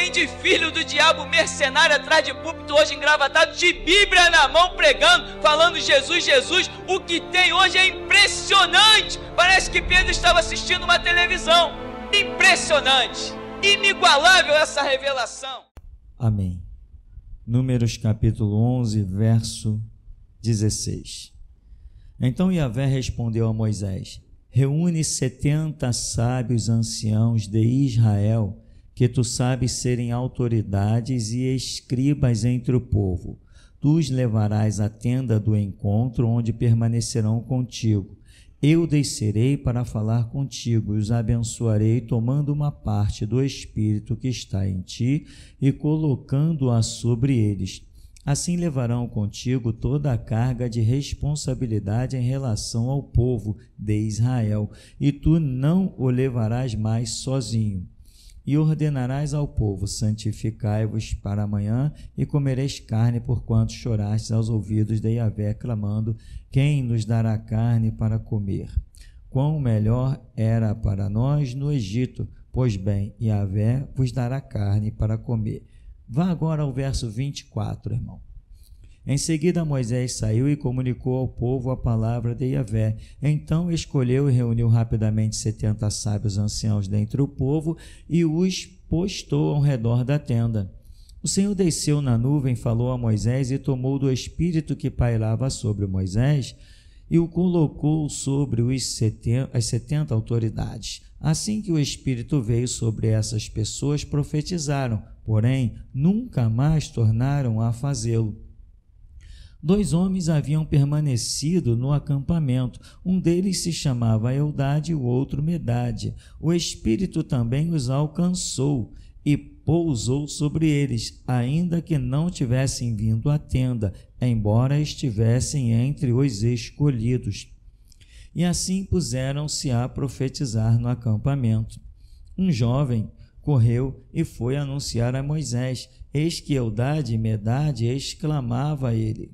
tem de filho do diabo mercenário atrás de púlpito hoje engravatado, de Bíblia na mão pregando, falando Jesus, Jesus. O que tem hoje é impressionante. Parece que Pedro estava assistindo uma televisão. Impressionante, inigualável essa revelação. Amém. Números capítulo 11, verso 16. Então Yahvé respondeu a Moisés: reúne 70 sábios anciãos de Israel, que tu sabes serem autoridades e escribas entre o povo. Tu os levarás à tenda do encontro, onde permanecerão contigo. Eu descerei para falar contigo e os abençoarei, tomando uma parte do Espírito que está em ti e colocando-a sobre eles. Assim levarão contigo toda a carga de responsabilidade em relação ao povo de Israel, e tu não o levarás mais sozinho. E ordenarás ao povo: santificai-vos para amanhã, e comereis carne, porquanto chorastes aos ouvidos de Yahvé, clamando: quem nos dará carne para comer? Quão melhor era para nós no Egito! Pois bem, Yahvé vos dará carne para comer. Vá agora ao verso 24, irmão. Em seguida Moisés saiu e comunicou ao povo a palavra de Yahvé. Então escolheu e reuniu rapidamente 70 sábios anciãos dentre o povo e os postou ao redor da tenda. O Senhor desceu na nuvem, falou a Moisés e tomou do Espírito que pairava sobre Moisés e o colocou sobre as 70 autoridades. Assim que o Espírito veio sobre essas pessoas, profetizaram, porém nunca mais tornaram a fazê-lo. 2 homens haviam permanecido no acampamento. Um deles se chamava Eldade e o outro Medade. O Espírito também os alcançou e pousou sobre eles, ainda que não tivessem vindo à tenda, embora estivessem entre os escolhidos. E assim puseram-se a profetizar no acampamento. Um jovem correu e foi anunciar a Moisés. Eis que Eldade e Medade exclamava a ele: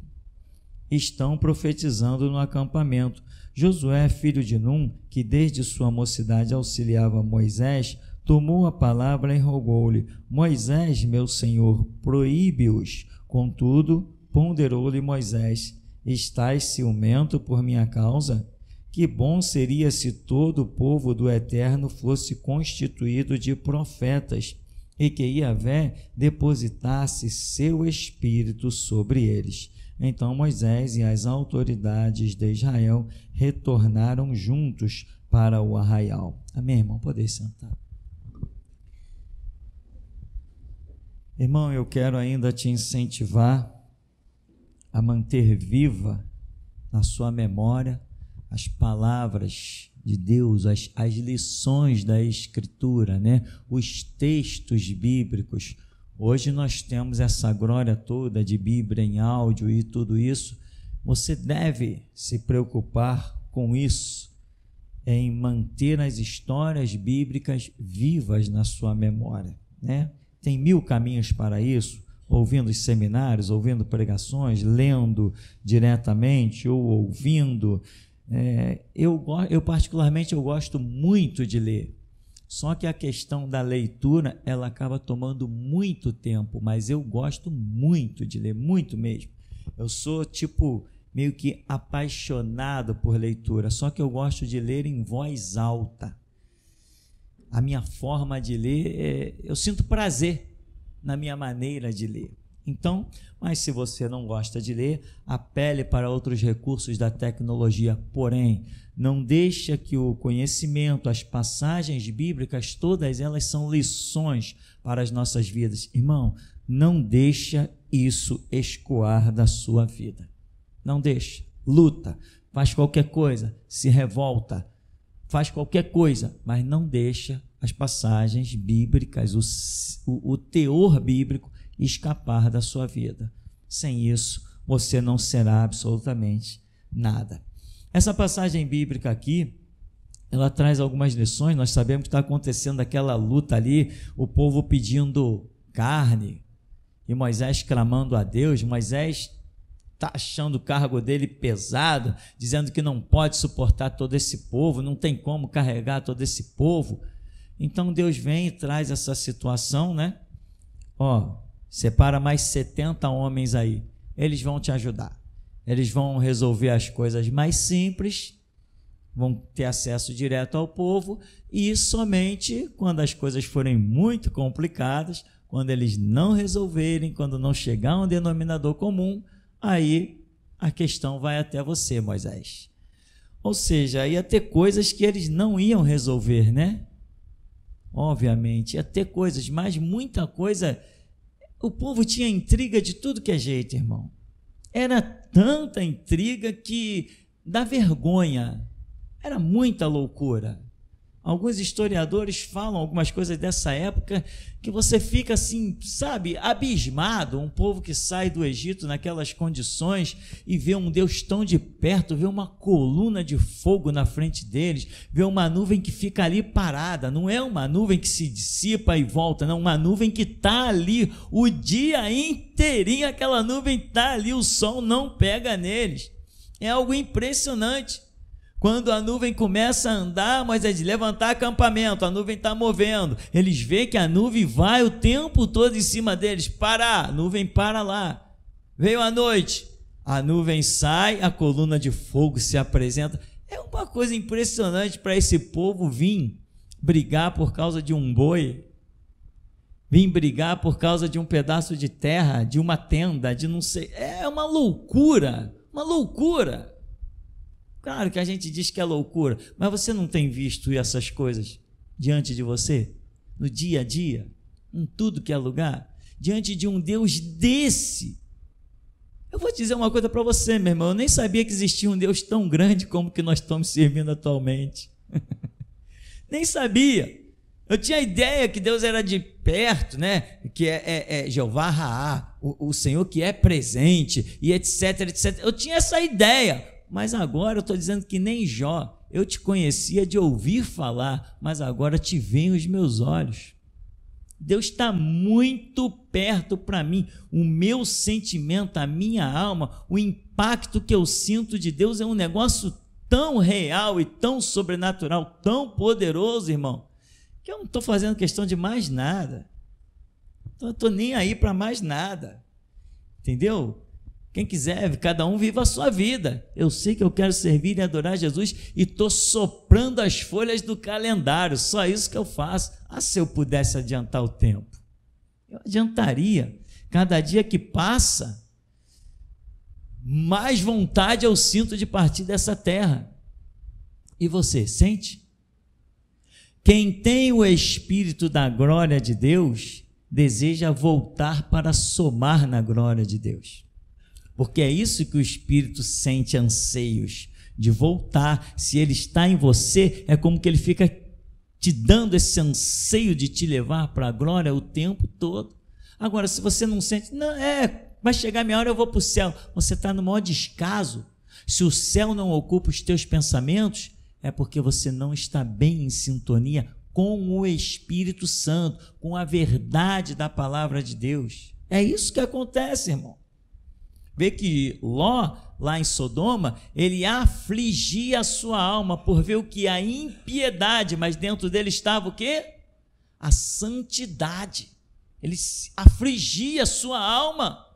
estão profetizando no acampamento. Josué, filho de Num, que desde sua mocidade auxiliava Moisés, tomou a palavra e rogou-lhe: Moisés, meu senhor, proíbe-os. Contudo, ponderou-lhe Moisés: estás ciumento por minha causa? Que bom seria se todo o povo do Eterno fosse constituído de profetas, e que Yahvé depositasse seu espírito sobre eles. Então Moisés e as autoridades de Israel retornaram juntos para o arraial. Amém, irmão? Poder sentar. Irmão, eu quero ainda te incentivar a manter viva na sua memória as palavras de Deus, as lições da Escritura, né? Os textos bíblicos. Hoje nós temos essa glória toda de Bíblia em áudio e tudo isso. Você deve se preocupar com isso, em manter as histórias bíblicas vivas na sua memória, né? Tem 1000 caminhos para isso, ouvindo os seminários, ouvindo pregações, lendo diretamente ou ouvindo. Eu particularmente gosto muito de ler. Só que a questão da leitura, ela acaba tomando muito tempo, mas eu gosto muito de ler, muito mesmo. Eu sou meio que apaixonado por leitura, só que eu gosto de ler em voz alta. A minha forma de ler, eu sinto prazer na minha maneira de ler. Então, mas se você não gosta de ler, apele para outros recursos da tecnologia, porém, não deixa que o conhecimento, as passagens bíblicas, todas elas são lições para as nossas vidas. Irmão, não deixa isso escoar da sua vida. Não deixa. Luta, faz qualquer coisa, se revolta, faz qualquer coisa, mas não deixa as passagens bíblicas, o teor bíblico escapar da sua vida. Sem isso, você não será absolutamente nada. Essa passagem bíblica aqui, ela traz algumas lições. Nós sabemos que está acontecendo aquela luta ali, o povo pedindo carne e Moisés clamando a Deus. Moisés está achando o cargo dele pesado, dizendo que não pode suportar todo esse povo, não tem como carregar todo esse povo. Então Deus vem e traz essa situação, né? separa mais 70 homens aí, eles vão te ajudar, eles vão resolver as coisas mais simples, vão ter acesso direto ao povo, e somente quando as coisas forem muito complicadas, quando eles não resolverem, quando não chegar a um denominador comum, aí a questão vai até você, Moisés. Ou seja, ia ter coisas que eles não iam resolver, né? Obviamente, ia ter coisas, mas muita coisa, o povo tinha intriga de tudo que é jeito, irmão. Era tanta intriga que dá vergonha, era muita loucura. Alguns historiadores falam algumas coisas dessa época que você fica assim, sabe, abismado. Um povo que sai do Egito naquelas condições e vê um Deus tão de perto, vê uma coluna de fogo na frente deles, vê uma nuvem que fica ali parada. Não é uma nuvem que se dissipa e volta, não, uma nuvem que está ali o dia inteirinho, aquela nuvem está ali, o sol não pega neles. É algo impressionante. Quando a nuvem começa a andar, Moisés diz, levantar acampamento, a nuvem está movendo. Eles veem que a nuvem vai o tempo todo em cima deles. Parar, a nuvem para lá. Veio a noite, a nuvem sai, a coluna de fogo se apresenta. É uma coisa impressionante para esse povo vir brigar por causa de um boi, vir brigar por causa de um pedaço de terra, de uma tenda, de não sei. É uma loucura, uma loucura. Claro que a gente diz que é loucura, mas você não tem visto essas coisas diante de você, no dia a dia, em tudo que é lugar, diante de um Deus desse? Eu vou dizer uma coisa para você, meu irmão, eu nem sabia que existia um Deus tão grande como que nós estamos servindo atualmente. Nem sabia. Eu tinha a ideia que Deus era de perto, né? Que é Jeová Raá, o Senhor que é presente, e etc, etc. Eu tinha essa ideia. Mas agora eu estou dizendo que nem Jó, eu te conhecia de ouvir falar, mas agora te veem os meus olhos. Deus está muito perto para mim, o meu sentimento, a minha alma, o impacto que eu sinto de Deus é um negócio tão real e tão sobrenatural, tão poderoso, irmão, que eu não estou fazendo questão de mais nada, eu não estou nem aí para mais nada, entendeu? Quem quiser, cada um viva a sua vida. Eu sei que eu quero servir e adorar Jesus e estou soprando as folhas do calendário, só isso que eu faço. Se eu pudesse adiantar o tempo, eu adiantaria. Cada dia que passa, mais vontade eu sinto de partir dessa terra. E você, sente? Quem tem o Espírito da glória de Deus, deseja voltar para somar na glória de Deus. Porque é isso que o Espírito sente anseios, de voltar. Se ele está em você, é como que ele fica te dando esse anseio de te levar para a glória o tempo todo. Agora, se você não sente, não, vai chegar a minha hora, eu vou para o céu. Você está no maior descaso. Se o céu não ocupa os teus pensamentos, é porque você não está bem em sintonia com o Espírito Santo, com a verdade da palavra de Deus. É isso que acontece, irmão. Vê que Ló, lá em Sodoma, ele afligia a sua alma por ver o que? A impiedade, mas dentro dele estava o quê? A santidade. Ele afligia a sua alma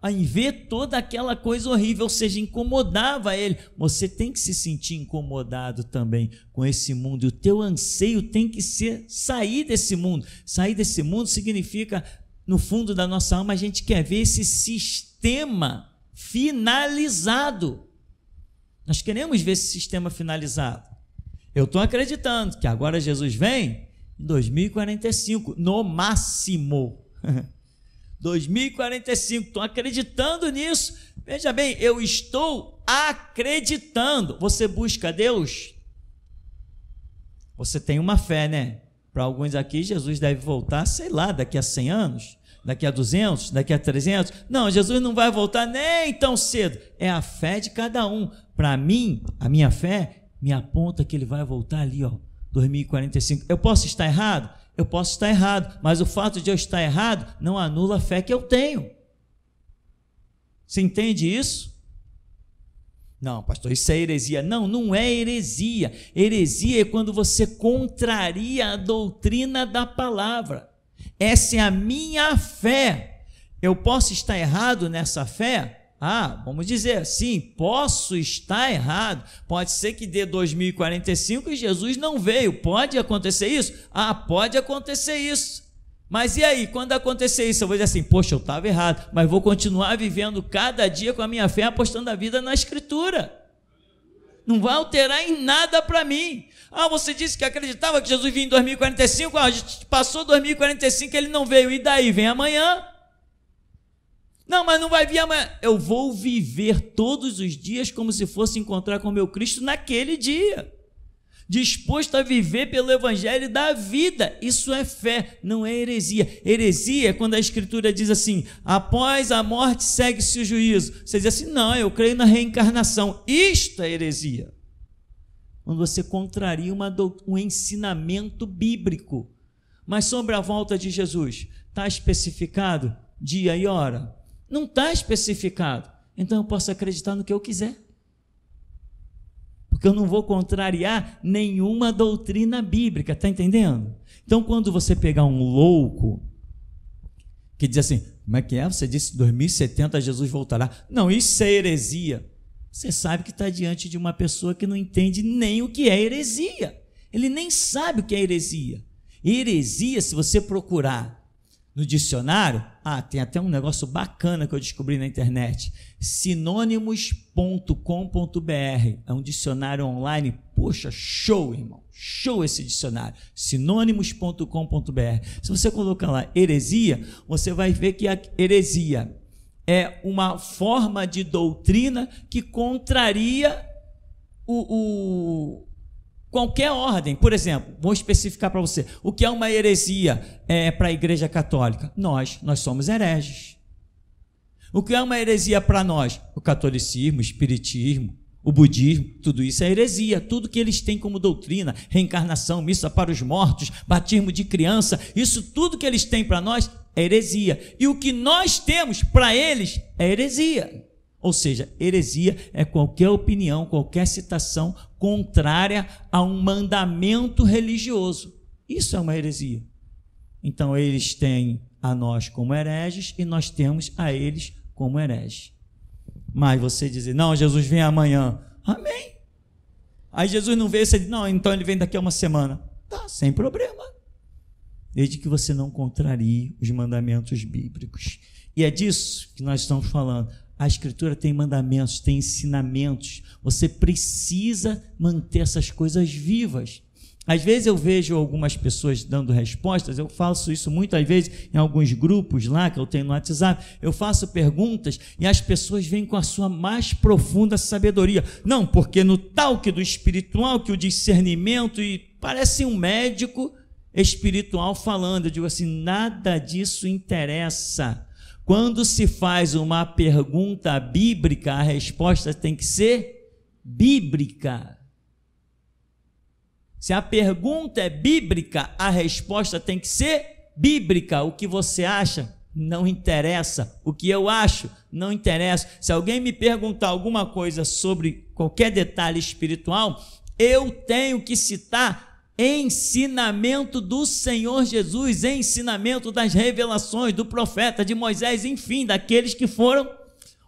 em ver toda aquela coisa horrível, ou seja, incomodava ele. Você tem que se sentir incomodado também com esse mundo, e o teu anseio tem que ser sair desse mundo. Sair desse mundo significa, no fundo da nossa alma, a gente quer ver esse sistema finalizado. Nós queremos ver esse sistema finalizado. Eu estou acreditando que agora Jesus vem em 2045, no máximo. 2045, estou acreditando nisso. Veja bem, eu estou acreditando. Você busca Deus? Você tem uma fé, né? Para alguns aqui, Jesus deve voltar, sei lá, daqui a 100 anos, daqui a 200, daqui a 300. Não, Jesus não vai voltar nem tão cedo. É a fé de cada um. Para mim, a minha fé me aponta que ele vai voltar ali, 2045. Eu posso estar errado? Eu posso estar errado, mas o fato de eu estar errado não anula a fé que eu tenho. Você entende isso? Não, pastor, isso é heresia. Não, não é heresia. Heresia é quando você contraria a doutrina da palavra. essa é a minha fé. Eu posso estar errado nessa fé? Vamos dizer assim, posso estar errado. Pode ser que dê 2045 e Jesus não veio. Pode acontecer isso? Pode acontecer isso. Mas e aí, quando acontecer isso, eu vou dizer assim, poxa, eu estava errado, mas vou continuar vivendo cada dia com a minha fé, apostando a vida na Escritura. Não vai alterar em nada para mim. Você disse que acreditava que Jesus vinha em 2045, a gente passou 2045, ele não veio, e daí? Vem amanhã? Não, mas não vai vir amanhã. Eu vou viver todos os dias como se fosse encontrar com meu Cristo naquele dia, disposto a viver pelo evangelho da vida. Isso é fé, não é heresia. Heresia é quando a Escritura diz assim, após a morte segue-se o juízo. Você diz assim, não, eu creio na reencarnação. Isto é heresia. Quando você contraria um ensinamento bíblico. Mas sobre a volta de Jesus, está especificado dia e hora? Não está especificado. Então eu posso acreditar no que eu quiser, porque eu não vou contrariar nenhuma doutrina bíblica, está entendendo? Então, quando você pegar um louco que diz assim, como é que é? Você disse 2070 Jesus voltará. Não, isso é heresia. Você sabe que está diante de uma pessoa que não entende nem o que é heresia. Ele nem sabe o que é heresia. Heresia, se você procurar no dicionário, tem até um negócio bacana que eu descobri na internet, sinônimos.com.br, é um dicionário online, poxa, show, irmão, show esse dicionário, sinônimos.com.br. Se você colocar lá heresia, você vai ver que a heresia é uma forma de doutrina que contraria qualquer ordem. Por exemplo, vou especificar para você, o que é uma heresia para a Igreja Católica? Nós somos hereges. O que é uma heresia para nós? O catolicismo, o espiritismo, o budismo, tudo isso é heresia. Tudo que eles têm como doutrina, reencarnação, missa para os mortos, batismo de criança, isso tudo que eles têm para nós é heresia. E o que nós temos para eles é heresia. Ou seja, heresia é qualquer opinião, qualquer citação contrária a um mandamento religioso. Isso é uma heresia. Então, eles têm a nós como hereges e nós temos a eles como hereges. Mas você dizer, não, Jesus vem amanhã. Amém. Aí Jesus não veio, você diz, não, então ele vem daqui a uma semana. Tá, sem problema. Desde que você não contrarie os mandamentos bíblicos. E é disso que nós estamos falando. A Escritura tem mandamentos, tem ensinamentos. Você precisa manter essas coisas vivas. Às vezes eu vejo algumas pessoas dando respostas, eu faço isso muitas vezes em alguns grupos lá que eu tenho no WhatsApp, eu faço perguntas e as pessoas vêm com a sua mais profunda sabedoria. Não, porque no tal que do espiritual, que o discernimento, e parece um médico espiritual falando. Eu digo assim, nada disso interessa. Quando se faz uma pergunta bíblica, a resposta tem que ser bíblica. Se a pergunta é bíblica, a resposta tem que ser bíblica. O que você acha não interessa. O que eu acho não interessa. Se alguém me perguntar alguma coisa sobre qualquer detalhe espiritual, eu tenho que citar ensinamento do Senhor Jesus, ensinamento das revelações do profeta, de Moisés, enfim, daqueles que foram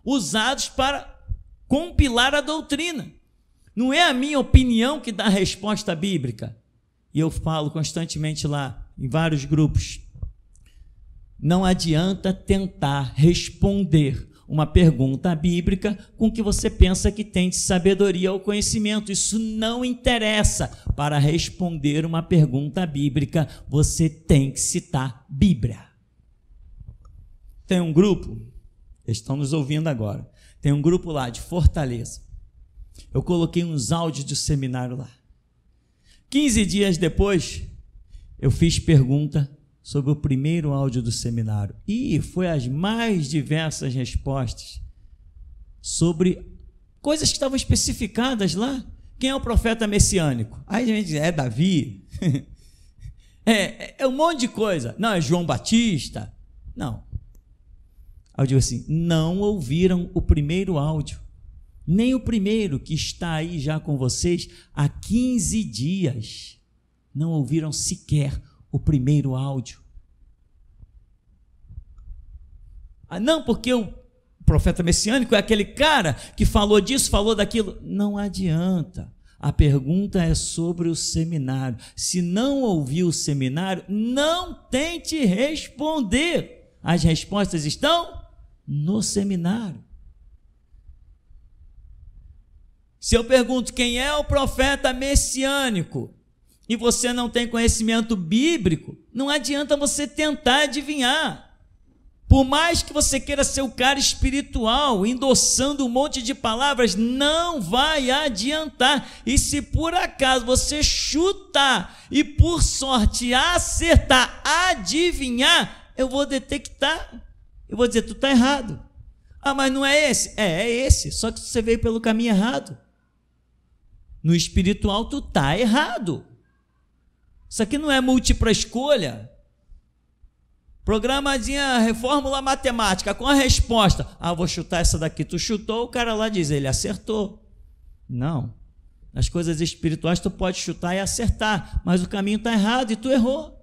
usados para compilar a doutrina. Não é a minha opinião que dá a resposta bíblica. E eu falo constantemente lá, em vários grupos, não adianta tentar responder uma pergunta bíblica com o que você pensa que tem de sabedoria ou conhecimento. Isso não interessa. Para responder uma pergunta bíblica, você tem que citar Bíblia. Tem um grupo, eles estão nos ouvindo agora, tem um grupo lá de Fortaleza. Eu coloquei uns áudios do seminário lá. 15 dias depois, eu fiz pergunta sobre o primeiro áudio do seminário. E foi as mais diversas respostas sobre coisas que estavam especificadas lá. Quem é o profeta messiânico? Aí a gente diz, é Davi. é um monte de coisa. Não, é João Batista. Não. Aí eu digo assim, não ouviram o primeiro áudio. Nem o primeiro que está aí já com vocês há 15 dias. Não ouviram sequer o primeiro áudio. Não, porque o profeta messiânico é aquele cara que falou disso, falou daquilo. Não adianta. A pergunta é sobre o seminário. Se não ouviu o seminário, não tente responder. As respostas estão no seminário. Se eu pergunto quem é o profeta messiânico e você não tem conhecimento bíblico, não adianta você tentar adivinhar. Por mais que você queira ser o cara espiritual, endossando um monte de palavras, não vai adiantar. E se por acaso você chutar e por sorte acertar, adivinhar, eu vou detectar. Eu vou dizer, tu está errado. Ah, mas não é esse? É esse, só que você veio pelo caminho errado. No espiritual tu está errado. Isso aqui não é múltipla escolha. Programazinha, fórmula matemática, com a resposta. Ah, vou chutar essa daqui. Tu chutou, o cara lá diz, ele acertou. Não. Nas coisas espirituais tu pode chutar e acertar, mas o caminho está errado e tu errou.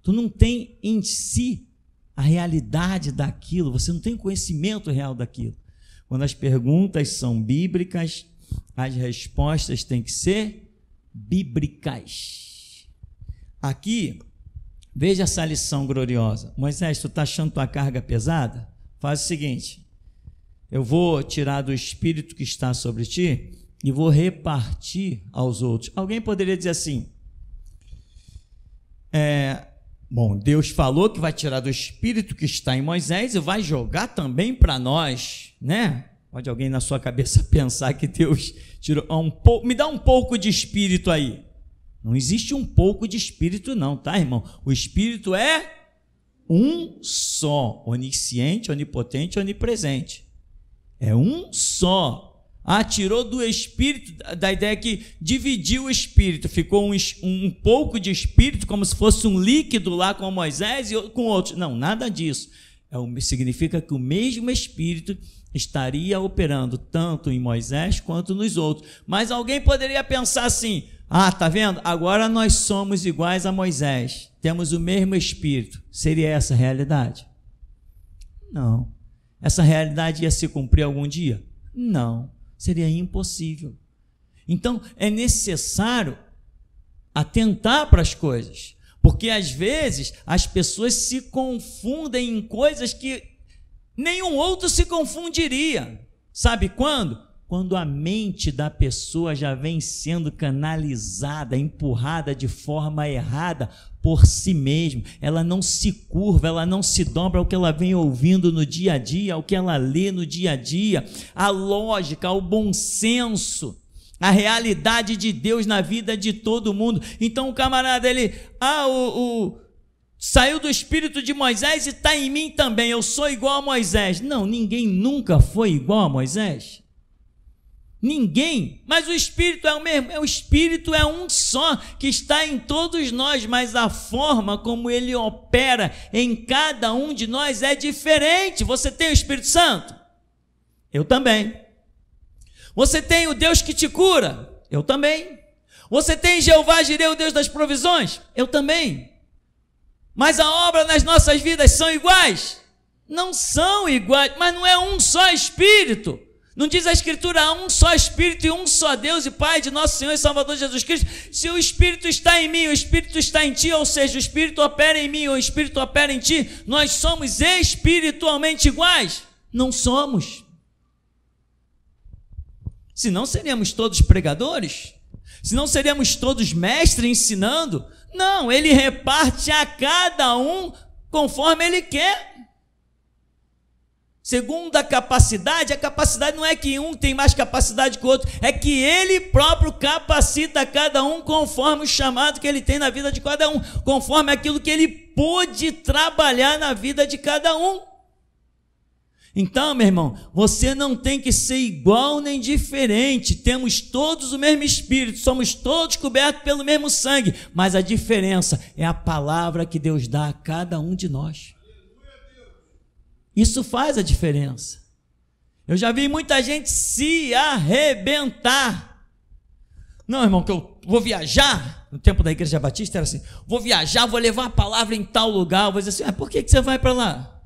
Tu não tem em si a realidade daquilo, você não tem conhecimento real daquilo. Quando as perguntas são bíblicas, as respostas têm que ser bíblicas. Aqui, veja essa lição gloriosa. Moisés, tu está achando tua carga pesada? Faz o seguinte, eu vou tirar do espírito que está sobre ti e vou repartir aos outros. Alguém poderia dizer assim, bom, Deus falou que vai tirar do espírito que está em Moisés e vai jogar também para nós, né? Pode alguém na sua cabeça pensar que Deus tirou um pouco, me dá um pouco de espírito aí. Não existe um pouco de espírito não, tá, irmão? O espírito é um só, onisciente, onipotente, onipresente. É um só. Ah, tirou do espírito, da ideia que dividiu o espírito, ficou um pouco de espírito, como se fosse um líquido lá com Moisés e com outros. Não, nada disso. Significa que o mesmo espírito estaria operando tanto em Moisés quanto nos outros. Mas alguém poderia pensar assim, ah, tá vendo? Agora nós somos iguais a Moisés, temos o mesmo espírito. Seria essa a realidade? Não. Essa realidade ia se cumprir algum dia? Não. Seria impossível. Então, é necessário atentar para as coisas, porque às vezes as pessoas se confundem em coisas que nenhum outro se confundiria. Sabe quando? Quando a mente da pessoa já vem sendo canalizada, empurrada de forma errada por si mesma. Ela não se curva, ela não se dobra ao que ela vem ouvindo no dia a dia, ao que ela lê no dia a dia, a lógica, o bom senso, a realidade de Deus na vida de todo mundo. Então o camarada, ele, saiu do espírito de Moisés e está em mim também, eu sou igual a Moisés. Não, ninguém nunca foi igual a Moisés. Ninguém, mas o Espírito é o mesmo, o Espírito é um só, que está em todos nós, mas a forma como ele opera em cada um de nós é diferente. Você tem o Espírito Santo? Eu também. Você tem o Deus que te cura? Eu também. Você tem Jeová Jireh, o Deus das provisões? Eu também. Mas a obra nas nossas vidas são iguais? Não são iguais, mas não é um só Espírito. Não diz a Escritura, há um só Espírito e um só Deus e Pai de nosso Senhor e Salvador Jesus Cristo. Se o Espírito está em mim, o Espírito está em ti, ou seja, o Espírito opera em mim, ou o Espírito opera em ti, nós somos espiritualmente iguais? Não somos. Senão seríamos todos pregadores? Senão seríamos todos mestres ensinando? Não, ele reparte a cada um conforme ele quer. Segundo a capacidade não é que um tem mais capacidade que o outro, é que ele próprio capacita cada um conforme o chamado que ele tem na vida de cada um, conforme aquilo que ele pôde trabalhar na vida de cada um. Então, meu irmão, você não tem que ser igual nem diferente, temos todos o mesmo Espírito, somos todos cobertos pelo mesmo sangue, mas a diferença é a palavra que Deus dá a cada um de nós. Isso faz a diferença. Eu já vi muita gente se arrebentar. Não, irmão, que eu vou viajar. No tempo da Igreja Batista era assim, vou viajar, vou levar a palavra em tal lugar. Eu vou dizer assim, por que você vai para lá?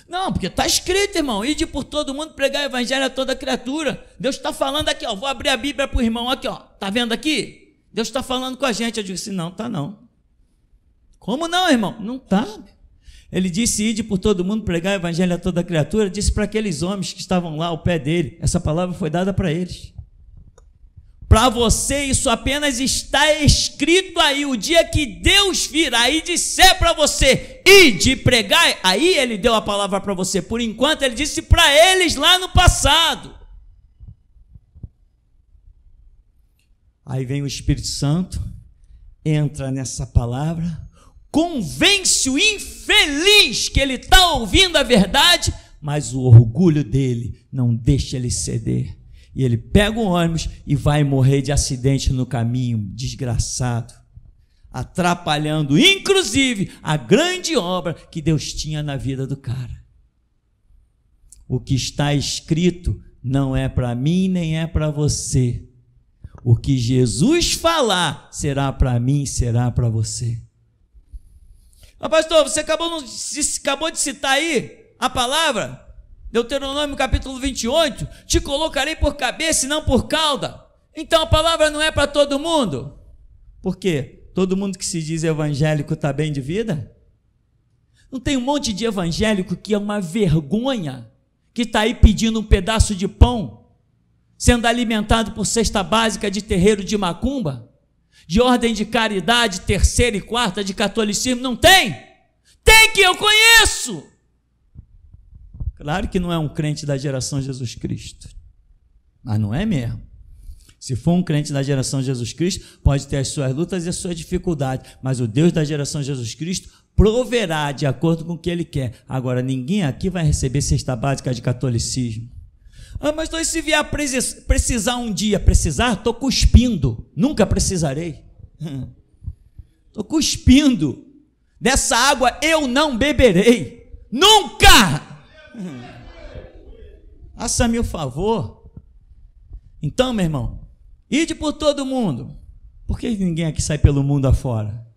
Não, porque está escrito, irmão, ide por todo mundo pregar o evangelho a toda criatura. Deus está falando aqui, ó, vou abrir a Bíblia para o irmão aqui, ó, está vendo aqui? Deus está falando com a gente. Eu disse, não, está não. Como não, irmão? Não está. Ele disse, ide por todo mundo pregar o evangelho a toda criatura. Disse para aqueles homens que estavam lá ao pé dele. Essa palavra foi dada para eles. Para você isso apenas está escrito aí. O dia que Deus virá e disser para você, ide pregar, aí ele deu a palavra para você. Por enquanto ele disse para eles lá no passado. Aí vem o Espírito Santo, entra nessa palavra, convence o infeliz que ele está ouvindo a verdade, mas o orgulho dele não deixa ele ceder. E ele pega o ônibus e vai morrer de acidente no caminho, desgraçado, atrapalhando, inclusive, a grande obra que Deus tinha na vida do cara. O que está escrito não é para mim nem é para você. O que Jesus falar será para mim, será para você. Mas, pastor, você acabou de citar aí a palavra Deuteronômio capítulo 28, te colocarei por cabeça e não por cauda. Então a palavra não é para todo mundo. Por quê? Todo mundo que se diz evangélico está bem de vida? Não tem um monte de evangélico que é uma vergonha, que está aí pedindo um pedaço de pão, sendo alimentado por cesta básica de terreiro de macumba, de ordem de caridade, terceira e quarta de catolicismo? Não tem? Tem, que eu conheço. Claro que não é um crente da geração Jesus Cristo, mas não é mesmo. Se for um crente da geração Jesus Cristo, pode ter as suas lutas e as suas dificuldades, mas o Deus da geração Jesus Cristo proverá de acordo com o que Ele quer. Agora, ninguém aqui vai receber cesta básica de catolicismo. Ah, mas se vier precisar um dia, estou cuspindo, nunca precisarei. Estou cuspindo, dessa água eu não beberei, nunca! Faça-me o favor. Então, meu irmão, ide por todo mundo. Por que ninguém aqui sai pelo mundo afora?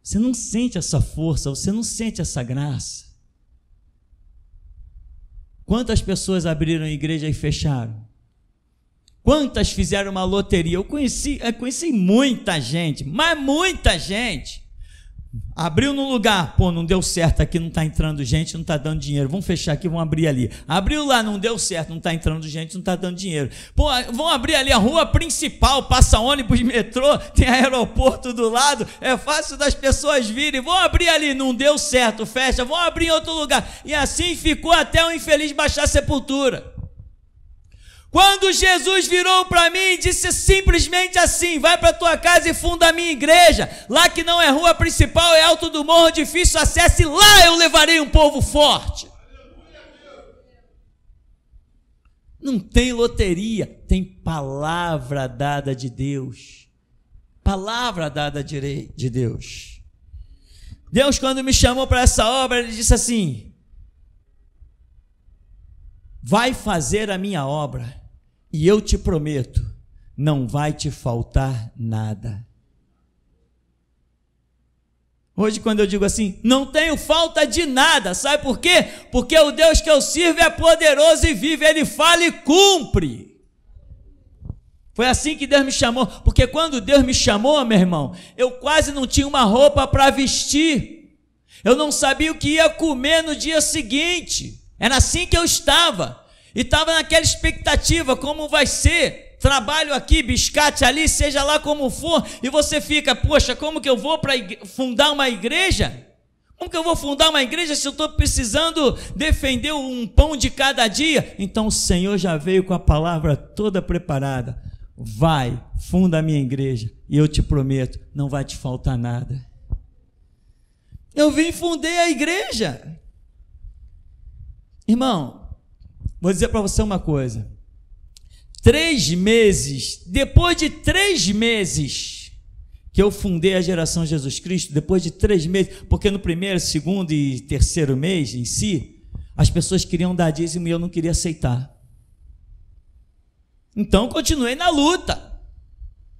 Você não sente essa força, você não sente essa graça. Quantas pessoas abriram a igreja e fecharam? Quantas fizeram uma loteria? Eu conheci muita gente, mas muita gente. Abriu num lugar, pô, não deu certo aqui, não está entrando gente, não está dando dinheiro, vamos fechar aqui, vamos abrir ali. Abriu lá, não deu certo, não está entrando gente, não está dando dinheiro. Pô, vamos abrir ali a rua principal, passa ônibus, metrô, tem aeroporto do lado, é fácil das pessoas virem. Vamos abrir ali, não deu certo, fecha, vamos abrir em outro lugar. E assim ficou até o infeliz baixar a sepultura. Quando Jesus virou para mim e disse simplesmente assim, vai para tua casa e funda a minha igreja, lá que não é rua principal, é alto do morro, difícil acesso, e lá eu levarei um povo forte. Não tem loteria, tem palavra dada de Deus, palavra dada de Deus. Deus, quando me chamou para essa obra, Ele disse assim, vai fazer a minha obra, e eu te prometo, não vai te faltar nada. Hoje, quando eu digo assim, não tenho falta de nada, sabe por quê? Porque o Deus que eu sirvo é poderoso e vive, Ele fala e cumpre. Foi assim que Deus me chamou, porque quando Deus me chamou, meu irmão, eu quase não tinha uma roupa para vestir, eu não sabia o que ia comer no dia seguinte, era assim que eu estava. E estava naquela expectativa, como vai ser, trabalho aqui, biscate ali, seja lá como for, e você fica, poxa, como que eu vou fundar uma igreja? Como que eu vou fundar uma igreja se eu estou precisando defender um pão de cada dia? Então o Senhor já veio com a palavra toda preparada, vai, funda a minha igreja, e eu te prometo, não vai te faltar nada. Eu vim e fundei a igreja. Irmão, vou dizer para você uma coisa, 3 meses, depois de 3 meses que eu fundei a geração Jesus Cristo, depois de 3 meses, porque no primeiro, segundo e terceiro mês em si, as pessoas queriam dar dízimo e eu não queria aceitar. Então continuei na luta,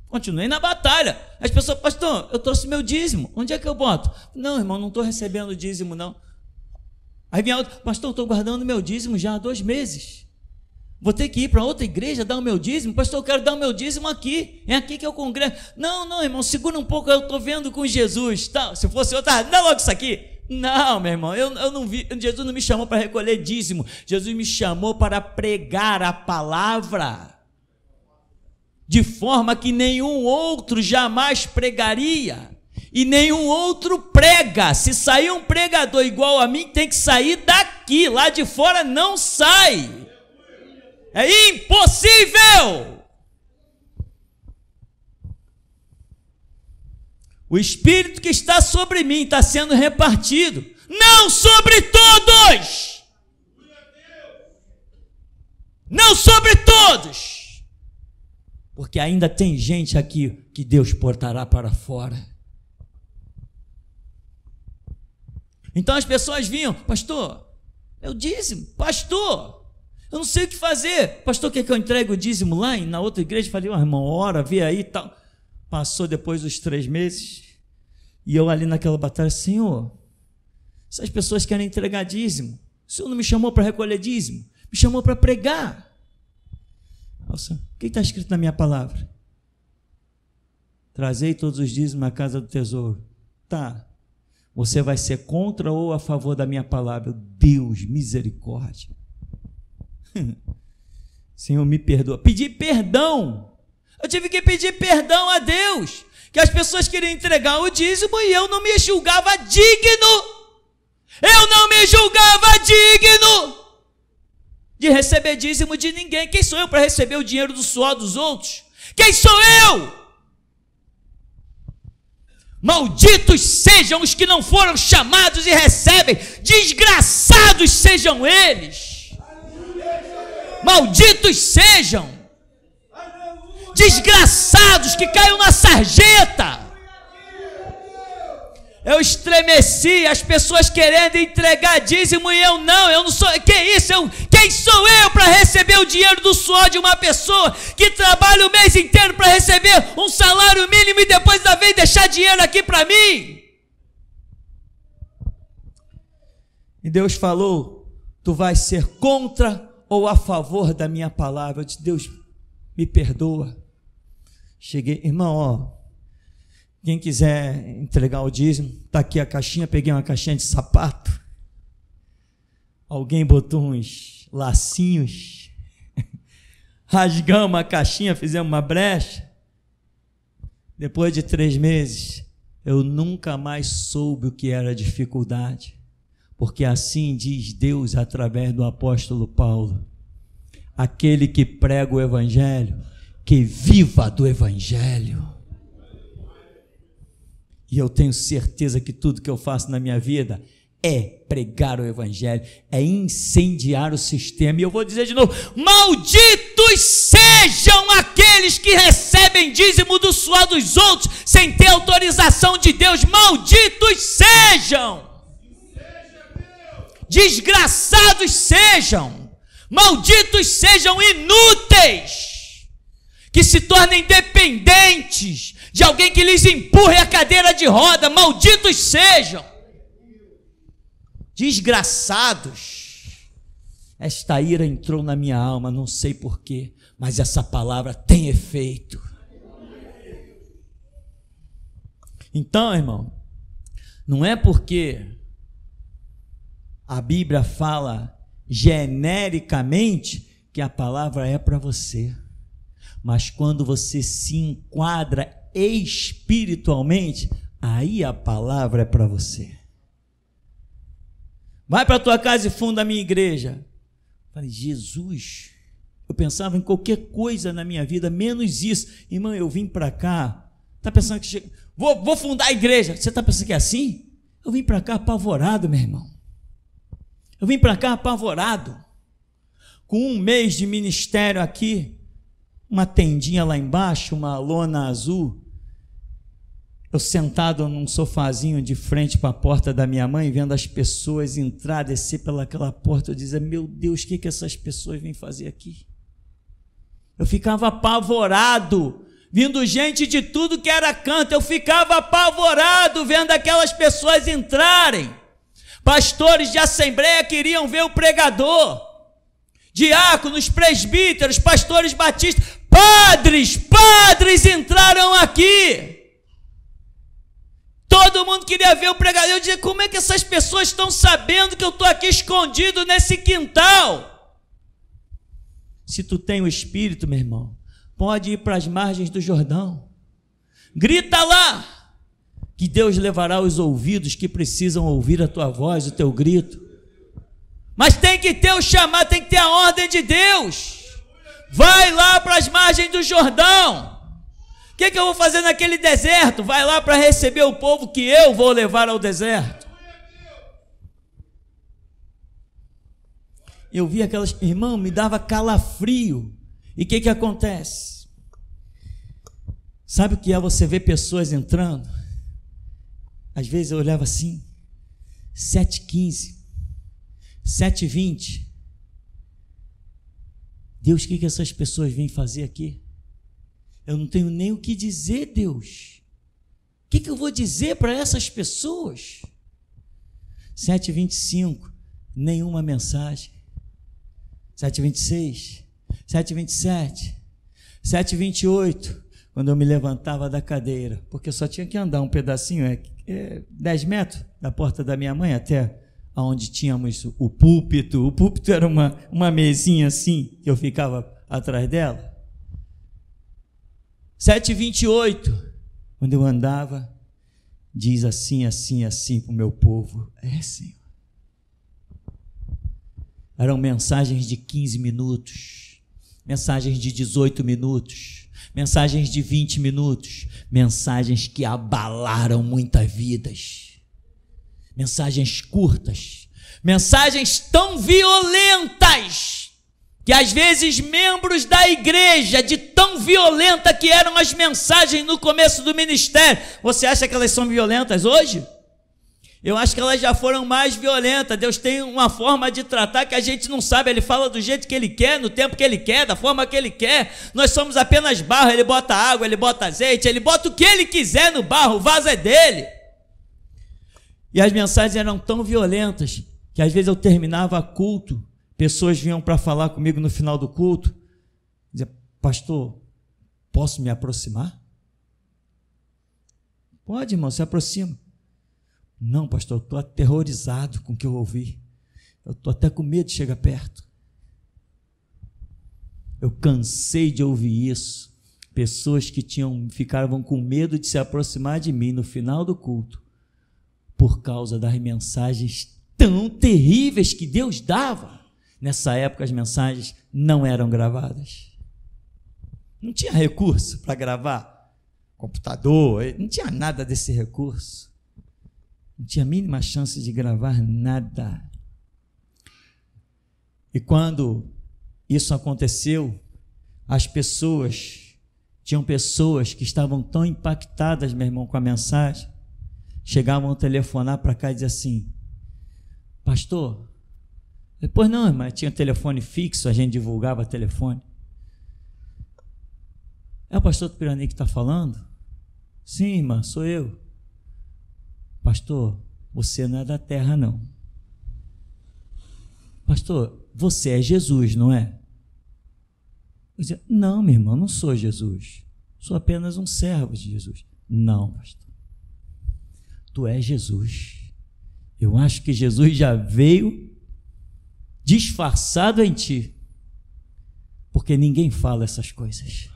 continuei na batalha. As pessoas, pastor, eu trouxe meu dízimo, onde é que eu boto? Não, irmão, não estou recebendo dízimo não. Aí vem a outra, pastor, eu estou guardando meu dízimo já há 2 meses. Vou ter que ir para outra igreja dar o meu dízimo? Pastor, eu quero dar o meu dízimo aqui. É aqui que eu congrego. Não, irmão, segura um pouco, eu estou vendo com Jesus. Tá, se fosse outra, dá logo isso aqui. Não, meu irmão, eu não vi. Jesus não me chamou para recolher dízimo. Jesus me chamou para pregar a palavra. De forma que nenhum outro jamais pregaria. E nenhum outro prega. Se sair um pregador igual a mim, tem que sair daqui. Lá de fora não sai. É impossível! O Espírito que está sobre mim está sendo repartido, não sobre todos! Não sobre todos! Porque ainda tem gente aqui que Deus portará para fora. Então as pessoas vinham, pastor, meu dízimo, pastor, eu não sei o que fazer. Pastor, quer que eu entregue o dízimo lá na outra igreja? Falei, irmão, ora, vê aí e tal. Passou depois dos 3 meses, e eu ali naquela batalha, Senhor, essas pessoas querem entregar dízimo. O Senhor não me chamou para recolher dízimo, me chamou para pregar. Nossa, o que está escrito na minha palavra? Trazei todos os dízimos à casa do tesouro. Tá, você vai ser contra ou a favor da minha palavra? Deus, misericórdia. Senhor, me perdoa. Pedi perdão. Eu tive que pedir perdão a Deus, que as pessoas queriam entregar o dízimo e eu não me julgava digno. Eu não me julgava digno de receber dízimo de ninguém. Quem sou eu para receber o dinheiro do suor dos outros? Quem sou eu? Malditos sejam os que não foram chamados e recebem. Desgraçados sejam eles. Malditos sejam, desgraçados que caiam na sarjeta. Eu estremeci, as pessoas querendo entregar dízimo e eu não sou. Que isso? Quem sou eu para receber o dinheiro do suor de uma pessoa que trabalha o mês inteiro para receber um salário mínimo e depois ainda vem deixar dinheiro aqui para mim? E Deus falou, tu vais ser contra ou a favor da minha palavra. Eu disse, Deus, me perdoa. Cheguei, irmão, ó, quem quiser entregar o dízimo, está aqui a caixinha, peguei uma caixinha de sapato, alguém botou uns lacinhos, rasgamos a caixinha, fizemos uma brecha. Depois de 3 meses, eu nunca mais soube o que era dificuldade. Porque assim diz Deus através do apóstolo Paulo, aquele que prega o evangelho, que viva do evangelho. E eu tenho certeza que tudo que eu faço na minha vida é pregar o evangelho, é incendiar o sistema. E eu vou dizer de novo, malditos sejam aqueles que recebem dízimo do suor dos outros, sem ter autorização de Deus. Malditos sejam! Desgraçados sejam, malditos sejam inúteis, que se tornem dependentes de alguém que lhes empurre a cadeira de roda. Malditos sejam, desgraçados. Esta ira entrou na minha alma, não sei porquê, mas essa palavra tem efeito. Então, irmão, não é porque a Bíblia fala genericamente que a palavra é para você, mas quando você se enquadra espiritualmente, aí a palavra é para você. Vai para a tua casa e funda a minha igreja. Falei, Jesus, eu pensava em qualquer coisa na minha vida, menos isso. Irmão, eu vim para cá, está pensando que vou fundar a igreja. Você está pensando que é assim? Eu vim para cá apavorado, meu irmão. Eu vim para cá apavorado, com 1 mês de ministério aqui, uma tendinha lá embaixo, uma lona azul, eu sentado num sofazinho de frente para a porta da minha mãe, vendo as pessoas entrar, descer pelaquela porta, eu dizia, meu Deus, o que essas pessoas vêm fazer aqui? Eu ficava apavorado, vindo gente de tudo que era canto, eu ficava apavorado vendo aquelas pessoas entrarem. Pastores de assembleia queriam ver o pregador. Diáconos, presbíteros, pastores batistas, padres entraram aqui. Todo mundo queria ver o pregador. Eu dizia, como é que essas pessoas estão sabendo que eu estou aqui escondido nesse quintal? Se tu tem o Espírito, meu irmão, pode ir para as margens do Jordão. Grita lá, que Deus levará os ouvidos que precisam ouvir a tua voz, o teu grito. Mas tem que ter o chamado, tem que ter a ordem de Deus. Vai lá para as margens do Jordão. O que eu vou fazer naquele deserto? Vai lá para receber o povo que eu vou levar ao deserto. Eu vi aquelas, irmão, me dava calafrio. E o que acontece? Sabe o que é você ver pessoas entrando? Às vezes eu olhava assim, 7h15, 7h20. Deus, o que essas pessoas vêm fazer aqui? Eu não tenho nem o que dizer, Deus. O que eu vou dizer para essas pessoas? 7h25, nenhuma mensagem. 7h26, 7h27, 7h28, quando eu me levantava da cadeira, porque eu só tinha que andar um pedacinho, 10 metros da porta da minha mãe até onde tínhamos o púlpito. O púlpito era uma mesinha assim, que eu ficava atrás dela. 7h28, quando eu andava, diz assim para o meu povo, Senhor. Eram mensagens de 15 minutos, mensagens de 18 minutos, mensagens de 20 minutos, mensagens que abalaram muitas vidas, mensagens curtas, mensagens tão violentas, que às vezes membros da igreja, de tão violenta que eram as mensagens no começo do ministério, você acha que elas são violentas hoje? Eu acho que elas já foram mais violentas. Deus tem uma forma de tratar que a gente não sabe. Ele fala do jeito que Ele quer, no tempo que Ele quer, da forma que Ele quer. Nós somos apenas barro. Ele bota água, Ele bota azeite, Ele bota o que Ele quiser no barro, o vaso é dele. E as mensagens eram tão violentas que às vezes eu terminava culto, pessoas vinham para falar comigo no final do culto, dizia, pastor, posso me aproximar? Pode, irmão, se aproxima. Não, pastor, eu estou aterrorizado com o que eu ouvi. Eu estou até com medo de chegar perto. Eu cansei de ouvir isso. Pessoas que ficavam com medo de se aproximar de mim no final do culto, por causa das mensagens tão terríveis que Deus dava. Nessa época as mensagens não eram gravadas. Não tinha recurso para gravar. Computador, não tinha nada desse recurso. Não tinha a mínima chance de gravar nada. E quando isso aconteceu, tinham pessoas que estavam tão impactadas, meu irmão, com a mensagem, chegavam a telefonar para cá e dizer assim, pastor, depois não, mas tinha telefone fixo, a gente divulgava telefone. É o pastor Tupirani que está falando? Sim, irmã, sou eu. Pastor, você não é da terra, não. Pastor, você é Jesus, não é? Eu dizia, não, meu irmão, não sou Jesus. Sou apenas um servo de Jesus. Não, pastor. Tu és Jesus. Eu acho que Jesus já veio disfarçado em ti, porque ninguém fala essas coisas.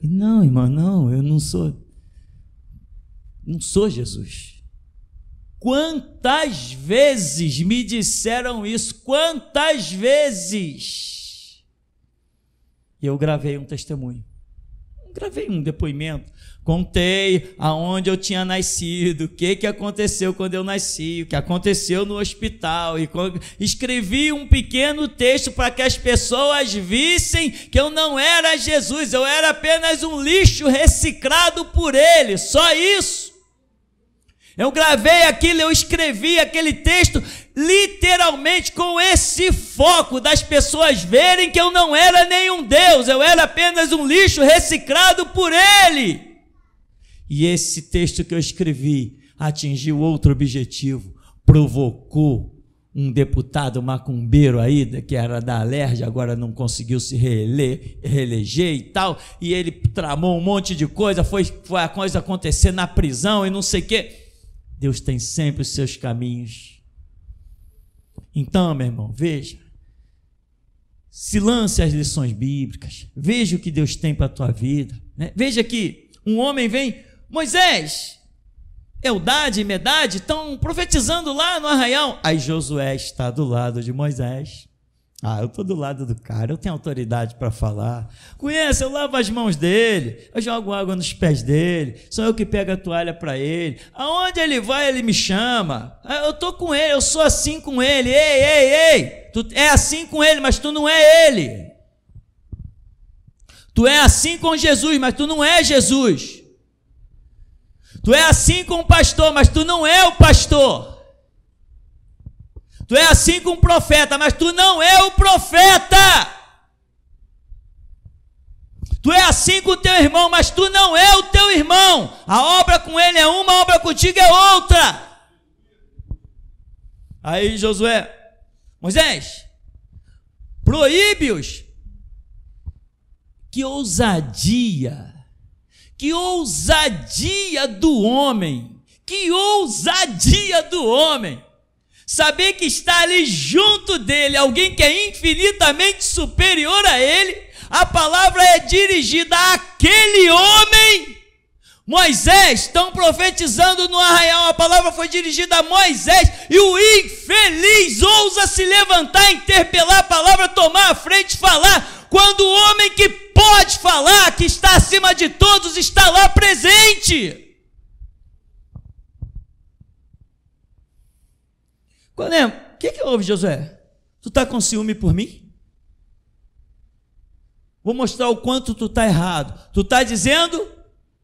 Não, irmão, não, eu não sou Jesus. Quantas vezes me disseram isso? Quantas vezes? E eu gravei um testemunho. Gravei um depoimento. Contei aonde eu tinha nascido, o que aconteceu quando eu nasci, o que aconteceu no hospital. E escrevi um pequeno texto para que as pessoas vissem que eu não era Jesus, eu era apenas um lixo reciclado por Ele, só isso. Eu gravei aquilo, eu escrevi aquele texto literalmente com esse foco das pessoas verem que eu não era nenhum Deus, eu era apenas um lixo reciclado por Ele. E esse texto que eu escrevi, atingiu outro objetivo, provocou um deputado macumbeiro aí, que era da Alerj, agora não conseguiu se reeleger e tal, e ele tramou um monte de coisa, foi a coisa acontecer na prisão e não sei o quê. Deus tem sempre os seus caminhos. Então, meu irmão, veja, se lance as lições bíblicas, veja o que Deus tem para a tua vida, né? Veja que um homem vem, Moisés, Eldade e Medade estão profetizando lá no arraial. Aí Josué está do lado de Moisés. Eu estou do lado do cara, eu tenho autoridade para falar. Conhece, eu lavo as mãos dele, eu jogo água nos pés dele, sou eu que pego a toalha para ele. Aonde ele vai, ele me chama. Eu estou com ele, eu sou assim com ele. Ei, tu é assim com ele, mas tu não é ele. Tu é assim com Jesus, mas tu não é Jesus. Tu é assim com o pastor, mas tu não é o pastor. Tu é assim com o profeta, mas tu não é o profeta. Tu é assim com o teu irmão, mas tu não é o teu irmão. A obra com ele é uma, a obra contigo é outra. Aí Josué, Moisés, proíbe-os. Que ousadia do homem, que ousadia do homem. Saber que está ali junto dele alguém que é infinitamente superior a ele, a palavra é dirigida àquele homem. Moisés, estão profetizando no arraial, a palavra foi dirigida a Moisés, e o infeliz ousa se levantar, interpelar a palavra, tomar a frente e falar, quando o homem que pode falar, que está acima de todos, está lá presente. O que houve, Josué? Tu está com ciúme por mim? Vou mostrar o quanto tu está errado. Tu está dizendo,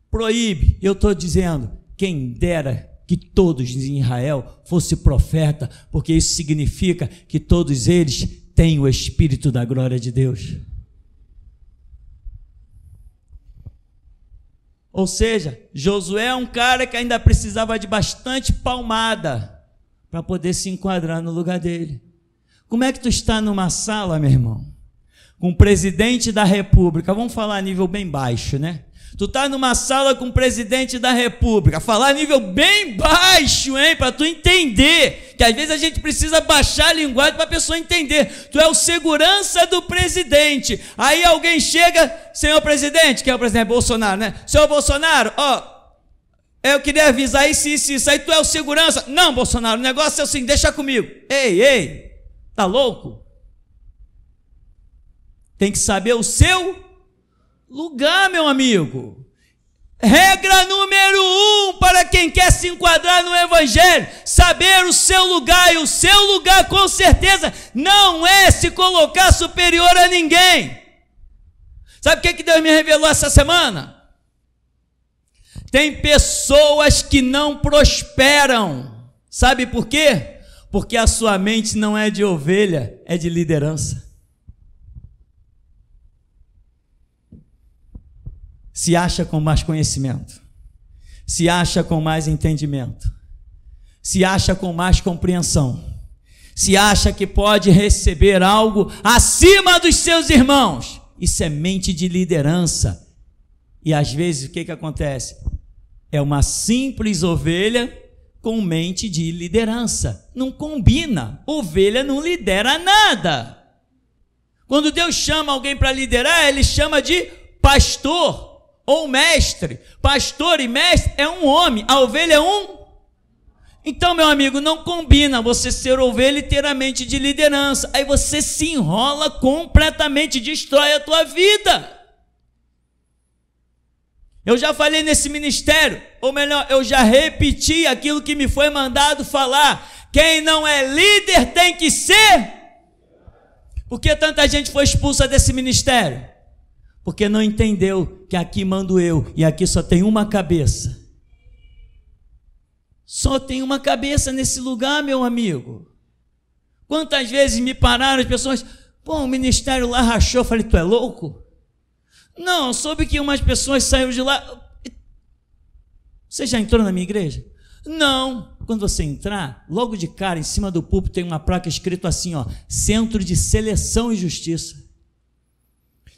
proíbe. Eu estou dizendo, quem dera que todos em Israel fossem profeta, porque isso significa que todos eles têm o Espírito da glória de Deus. Ou seja, Josué é um cara que ainda precisava de bastante palmada para poder se enquadrar no lugar dele. Como é que tu está numa sala, meu irmão, com o presidente da república, vamos falar a nível bem baixo, né? Tu está numa sala com o presidente da república, falar a nível bem baixo, hein, para tu entender, que às vezes a gente precisa baixar a linguagem para a pessoa entender. Tu é o segurança do presidente, aí alguém chega, senhor presidente, que é o presidente Bolsonaro, né? Senhor Bolsonaro, eu queria avisar isso, aí tu é o segurança. Não, Bolsonaro, o negócio é o seguinte, deixa comigo. Ei, tá louco? Tem que saber o seu lugar, meu amigo. Regra número 1 para quem quer se enquadrar no Evangelho, saber o seu lugar, e o seu lugar com certeza não é se colocar superior a ninguém. Sabe o que Deus me revelou essa semana? Tem pessoas que não prosperam. Sabe por quê? Porque a sua mente não é de ovelha, é de liderança. Se acha com mais conhecimento, se acha com mais entendimento, se acha com mais compreensão, se acha que pode receber algo acima dos seus irmãos. Isso é mente de liderança. E às vezes o que acontece? É uma simples ovelha com mente de liderança. Não combina. Ovelha não lidera nada. Quando Deus chama alguém para liderar, Ele chama de pastor ou mestre. Pastor e mestre é um homem, a ovelha é um. Então, meu amigo, não combina você ser ovelha e ter a mente de liderança. Aí você se enrola completamente, destrói a tua vida. Eu já falei nesse ministério, ou melhor, eu já repeti aquilo que me foi mandado falar. Quem não é líder tem que ser. Por que tanta gente foi expulsa desse ministério? Porque não entendeu que aqui mando eu e aqui só tem uma cabeça. Só tem uma cabeça nesse lugar, meu amigo. Quantas vezes me pararam as pessoas, o ministério lá rachou, eu falei, tu é louco? Não, soube que umas pessoas saíram de lá. Você já entrou na minha igreja? Não. Quando você entrar, logo de cara, em cima do púlpito tem uma placa escrito assim, ó, Centro de Seleção e Justiça.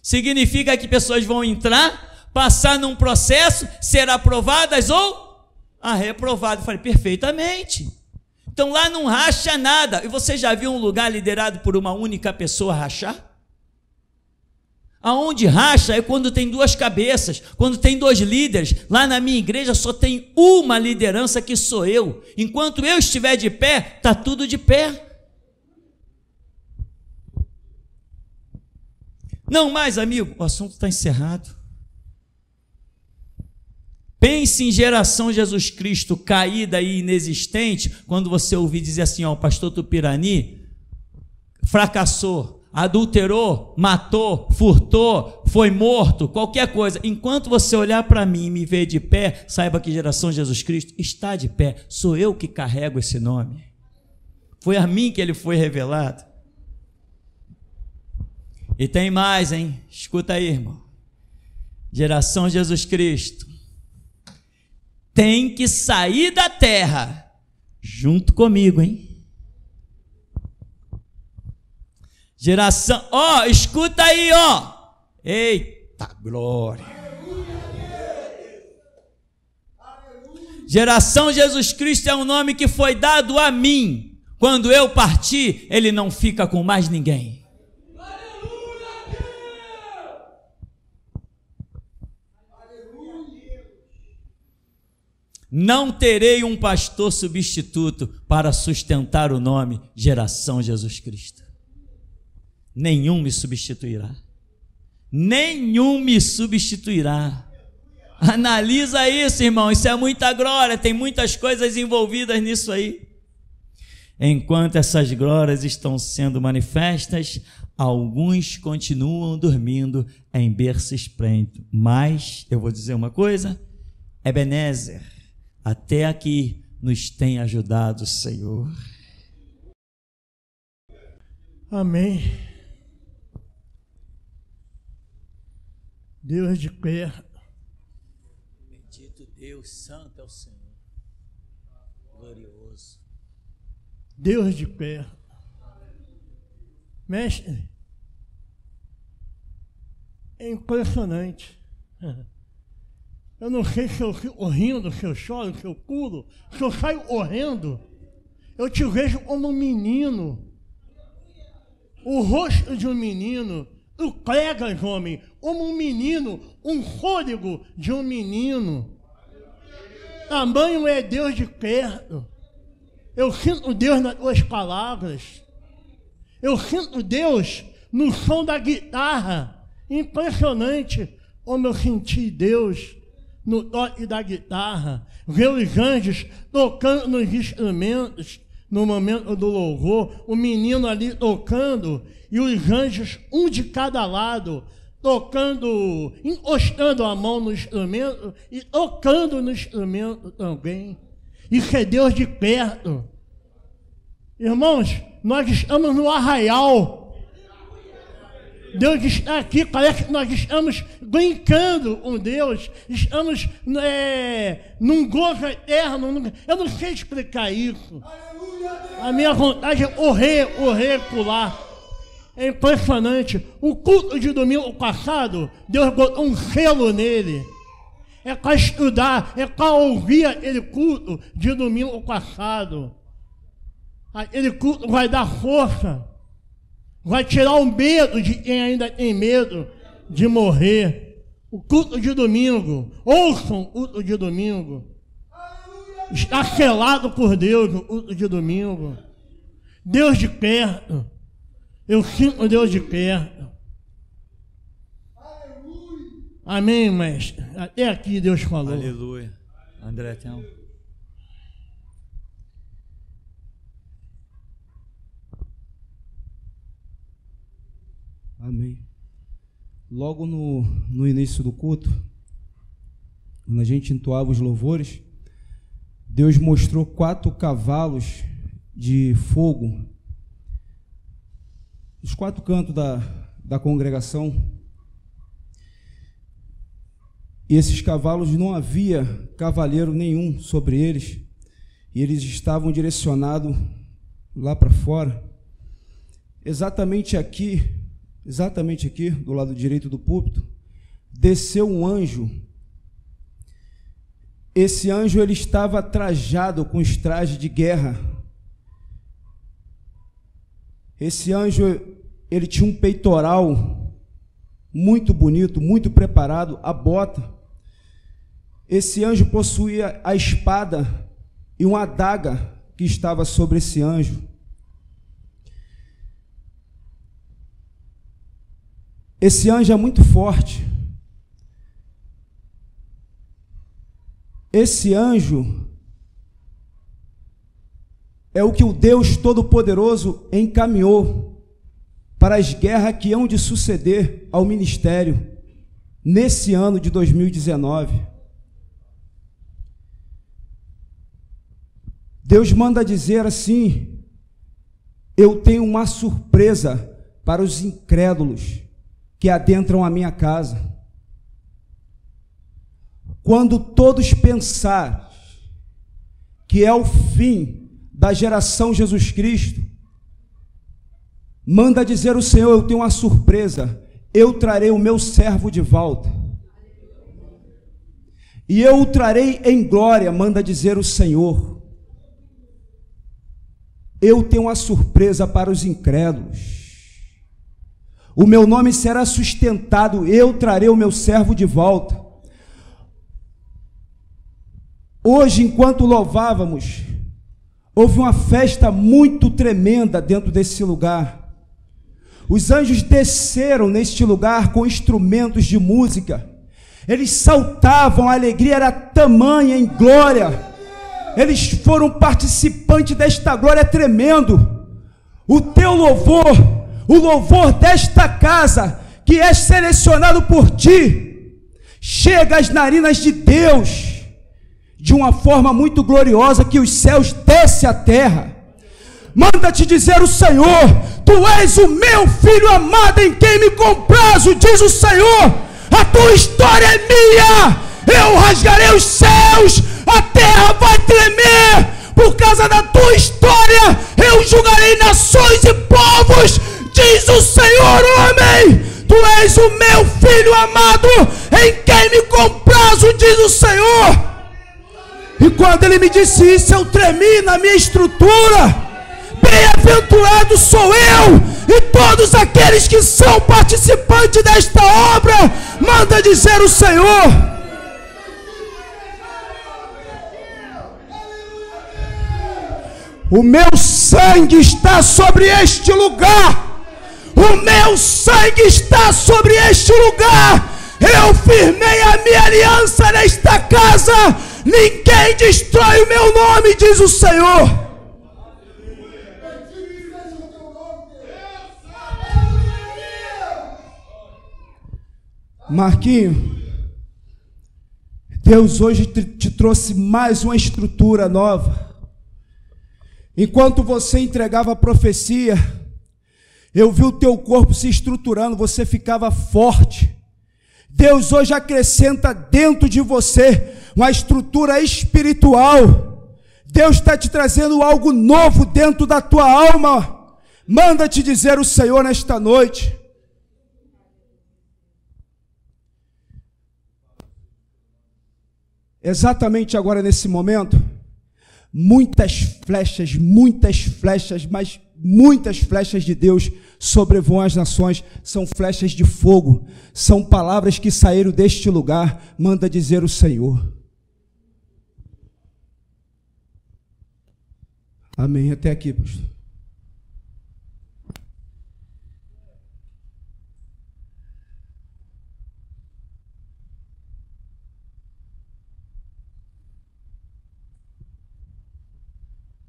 Significa que pessoas vão entrar, passar num processo, ser aprovadas ou reprovadas. Eu falei, perfeitamente. Então lá não racha nada. E você já viu um lugar liderado por uma única pessoa rachar? Aonde racha é quando tem duas cabeças, quando tem dois líderes. Lá na minha igreja só tem uma liderança, que sou eu. Enquanto eu estiver de pé, está tudo de pé. Não mais, amigo, o assunto está encerrado. Pense em geração Jesus Cristo caída e inexistente, quando você ouvir dizer assim, ó, o pastor Tupirani fracassou, adulterou, matou, furtou, foi morto, qualquer coisa. Enquanto você olhar para mim e me ver de pé, saiba que geração Jesus Cristo está de pé. Sou eu que carrego esse nome. Foi a mim que ele foi revelado. E tem mais, hein? Escuta aí, irmão. Geração Jesus Cristo tem que sair da terra junto comigo, hein? Geração, ó, escuta aí, ó. Eita glória. Geração Jesus Cristo é um nome que foi dado a mim. Quando eu partir, ele não fica com mais ninguém. Não terei um pastor substituto para sustentar o nome Geração Jesus Cristo. Nenhum me substituirá. Nenhum me substituirá. Analisa isso, irmão. Isso é muita glória. Tem muitas coisas envolvidas nisso aí. Enquanto essas glórias estão sendo manifestas, alguns continuam dormindo em berço esplêndido. Mas, eu vou dizer uma coisa, Ebenezer, até aqui nos tem ajudado o Senhor. Amém. Deus de pé. Bendito Deus, santo é o Senhor. Glorioso. Deus de pé. Mestre, é impressionante. Eu não sei se eu fico rindo, se eu choro, se eu pulo, se eu saio correndo. Eu te vejo como um menino. O rosto de um menino. Tu pregas, homem, como um menino, um fôlego de um menino. Tamanho é Deus de perto. Eu sinto Deus nas tuas palavras. Eu sinto Deus no som da guitarra. Impressionante como eu senti Deus no toque da guitarra, ver os anjos tocando nos instrumentos, no momento do louvor, o menino ali tocando, e os anjos, um de cada lado, tocando, encostando a mão no instrumento e tocando no instrumento também. Isso é Deus de perto. Irmãos, nós estamos no arraial. Deus está aqui, parece que nós estamos brincando com Deus, estamos num gozo eterno, eu não sei explicar isso. A minha vontade é correr, pular. É impressionante. O culto de domingo passado, Deus botou um selo nele. É para estudar, é para ouvir aquele culto de domingo passado. Aquele culto vai dar força. Vai tirar o medo de quem ainda tem medo de morrer. O culto de domingo, ouçam o culto de domingo. Está selado por Deus o culto de domingo. Deus de perto. Eu sinto Deus de perto. Amém, mestre. Até aqui Deus falou. Aleluia. André, tem um... Amém. Logo no início do culto, quando a gente entoava os louvores, Deus mostrou 4 cavalos de fogo nos 4 cantos da congregação. E esses cavalos, não havia cavaleiro nenhum sobre eles, e eles estavam direcionados lá para fora. Exatamente aqui, do lado direito do púlpito, desceu um anjo. Esse anjo, ele estava trajado com os trajes de guerra. Esse anjo, ele tinha um peitoral muito bonito, muito preparado, a bota. Esse anjo possuía a espada e uma adaga que estava sobre esse anjo. Esse anjo é muito forte. Esse anjo é o que o Deus Todo-Poderoso encaminhou para as guerras que hão de suceder ao ministério nesse ano de 2019. Deus manda dizer assim: eu tenho uma surpresa para os incrédulos que adentram a minha casa. Quando todos pensarem que é o fim da geração Jesus Cristo, manda dizer o Senhor: eu tenho uma surpresa, eu trarei o meu servo de volta, e eu o trarei em glória, manda dizer o Senhor. Eu tenho uma surpresa para os incrédulos, o meu nome será sustentado, eu trarei o meu servo de volta. Hoje, enquanto louvávamos, houve uma festa muito tremenda dentro desse lugar. Os anjos desceram neste lugar com instrumentos de música. Eles saltavam, a alegria era tamanha em glória. Eles foram participantes desta glória tremendo. O teu louvor, o louvor desta casa, que é selecionado por ti, chega às narinas de Deus de uma forma muito gloriosa, que os céus descem à terra. Manda te dizer o Senhor: tu és o meu filho amado, em quem me comprazo, diz o Senhor. A tua história é minha. Eu rasgarei os céus, a terra vai tremer por causa da tua história. Eu julgarei nações e povos, diz o Senhor. Homem, tu és o meu filho amado, em quem me comprazo, diz o Senhor. E quando ele me disse isso, eu tremi na minha estrutura. Bem-aventurado sou eu e todos aqueles que são participantes desta obra, manda dizer o Senhor. O meu sangue está sobre este lugar. O meu sangue está sobre este lugar. Eu firmei a minha aliança nesta casa. Ninguém destrói o meu nome, diz o Senhor. Marquinho, Deus hoje te trouxe mais uma estrutura nova. Enquanto você entregava a profecia, eu vi o teu corpo se estruturando, você ficava forte. Deus hoje acrescenta dentro de você uma estrutura espiritual. Deus está te trazendo algo novo dentro da tua alma. Manda te dizer o Senhor nesta noite. Exatamente agora nesse momento, muitas flechas, mas muitas flechas de Deus sobrevoam as nações. São flechas de fogo, são palavras que saíram deste lugar, manda dizer o Senhor. Amém, até aqui, pastor.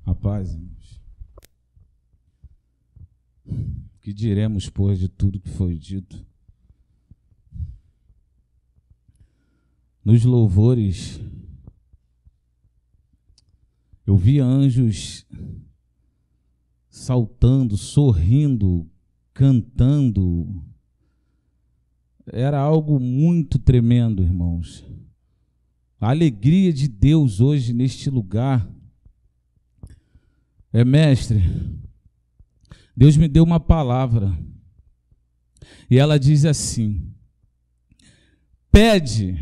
Rapaz, irmãos, o que diremos depois de tudo que foi dito? Nos louvores, eu vi anjos saltando, sorrindo, cantando. Era algo muito tremendo, irmãos. A alegria de Deus hoje neste lugar Mestre, Deus me deu uma palavra e ela diz assim: pede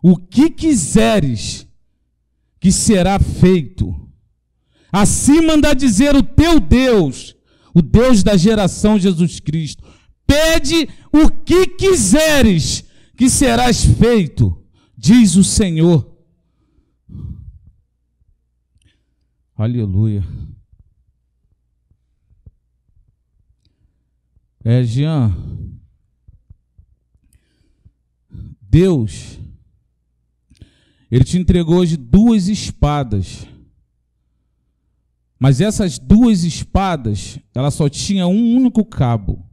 o que quiseres que será feito. Assim manda dizer o teu Deus, o Deus da geração Jesus Cristo. Pede o que quiseres que serás feito, diz o Senhor. Aleluia. Jean, Deus, Ele te entregou hoje 2 espadas. Mas essas 2 espadas, ela só tinha um único cabo.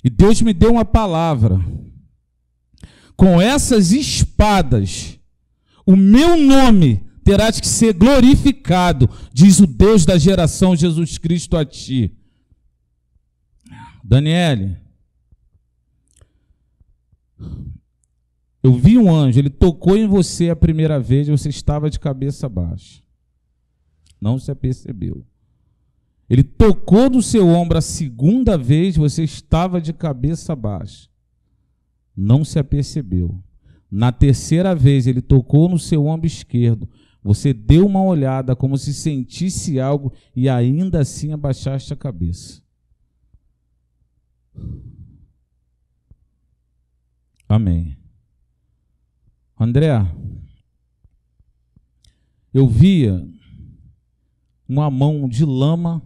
E Deus me deu uma palavra. Com essas espadas, o meu nome terá que ser glorificado, diz o Deus da geração Jesus Cristo a ti. Daniele, eu vi um anjo, ele tocou em você a primeira vez e você estava de cabeça baixa. Não se apercebeu. Ele tocou no seu ombro a segunda vez, você estava de cabeça baixa. Não se apercebeu. Na terceira vez, ele tocou no seu ombro esquerdo. Você deu uma olhada como se sentisse algo e ainda assim abaixaste a cabeça. Amém. André, eu via uma mão de lama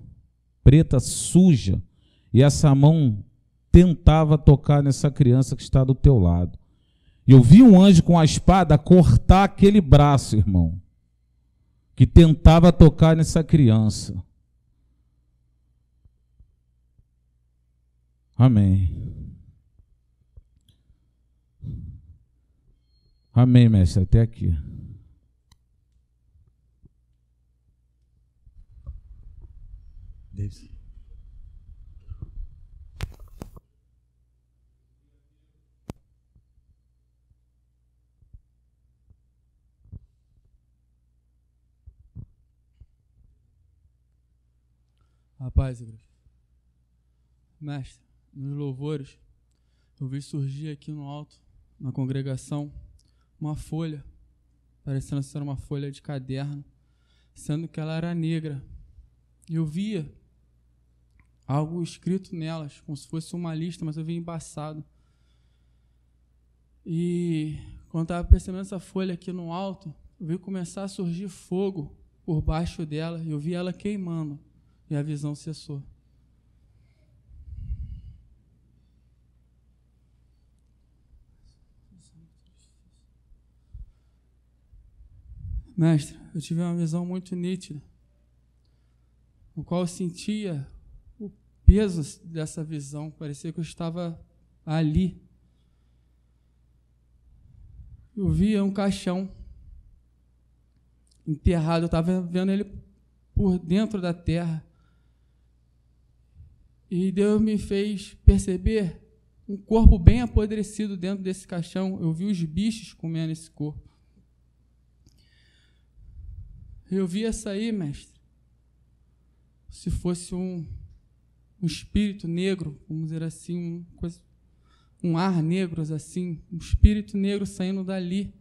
preta suja e essa mão tentava tocar nessa criança que está do teu lado. E eu vi um anjo com a espada cortar aquele braço, irmão, que tentava tocar nessa criança. Amém. Amém, mestre, até aqui. Deus. Rapaz, igreja. Mestre, nos louvores, eu vi surgir aqui no alto, na congregação, uma folha, parecendo ser uma folha de caderno, sendo que ela era negra. E eu via algo escrito nelas, como se fosse uma lista, mas eu via embaçado. E quando eu estava percebendo essa folha aqui no alto, eu vi começar a surgir fogo por baixo dela, e eu vi ela queimando, e a visão cessou. Mestre, eu tive uma visão muito nítida, no qual eu sentia o peso dessa visão, parecia que eu estava ali. Eu via um caixão enterrado, eu estava vendo ele por dentro da terra. E Deus me fez perceber um corpo bem apodrecido dentro desse caixão. Eu vi os bichos comendo esse corpo. Eu via sair, mestre, se fosse um espírito negro, vamos dizer assim, um ar negro, assim, um espírito negro saindo dali.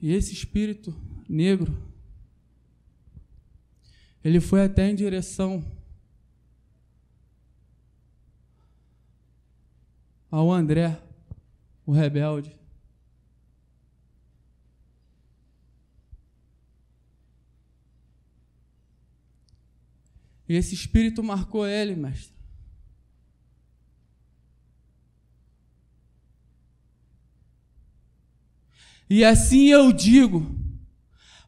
E esse espírito negro, ele foi até em direção ao André, o rebelde. E esse espírito marcou ele, mestre. E assim eu digo: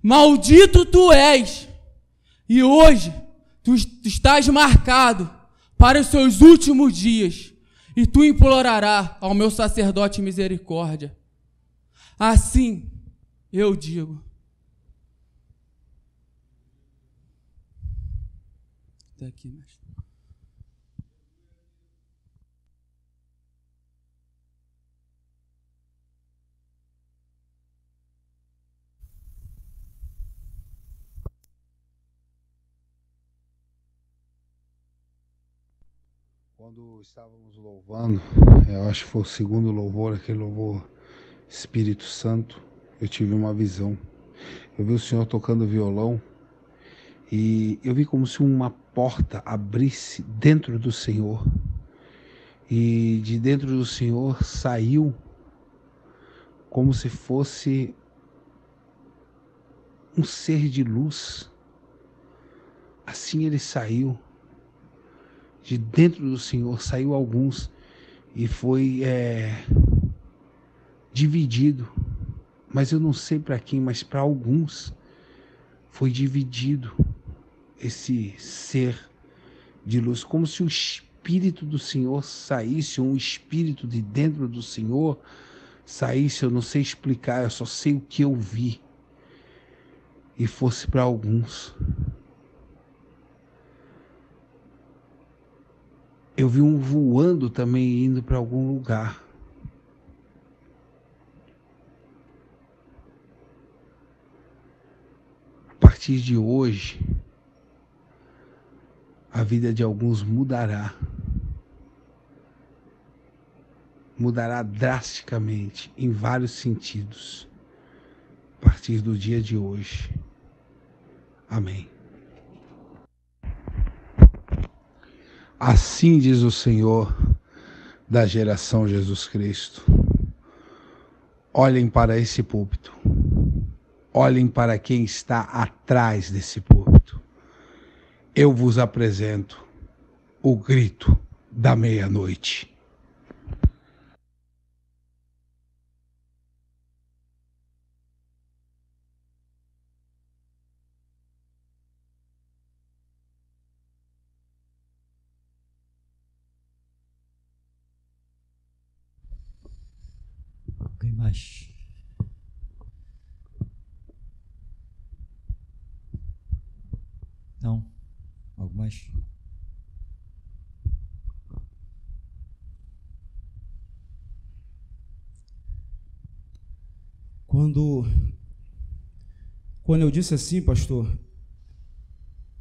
maldito tu és, e hoje tu estás marcado para os seus últimos dias, e tu implorarás ao meu sacerdote misericórdia. Assim eu digo. Até aqui, mestre. Quando estávamos louvando, eu acho que foi o segundo louvor, aquele louvor Espírito Santo, eu tive uma visão. Eu vi o Senhor tocando violão e eu vi como se uma porta abrisse dentro do Senhor. E de dentro do Senhor saiu como se fosse um ser de luz. Assim ele saiu. De dentro do Senhor saiu alguns e foi dividido. Mas eu não sei para quem, mas para alguns foi dividido esse ser de luz, como se o Espírito do Senhor saísse, um espírito de dentro do Senhor saísse, eu não sei explicar, eu só sei o que eu vi, e fosse para alguns. Eu vi um voando também, indo para algum lugar. A partir de hoje, a vida de alguns mudará. Mudará drasticamente, em vários sentidos. A partir do dia de hoje. Amém. Assim diz o Senhor da geração Jesus Cristo. Olhem para esse púlpito. Olhem para quem está atrás desse púlpito. Eu vos apresento o grito da meia-noite. Alguém mais? Não? Algo mais? Quando eu disse assim, pastor,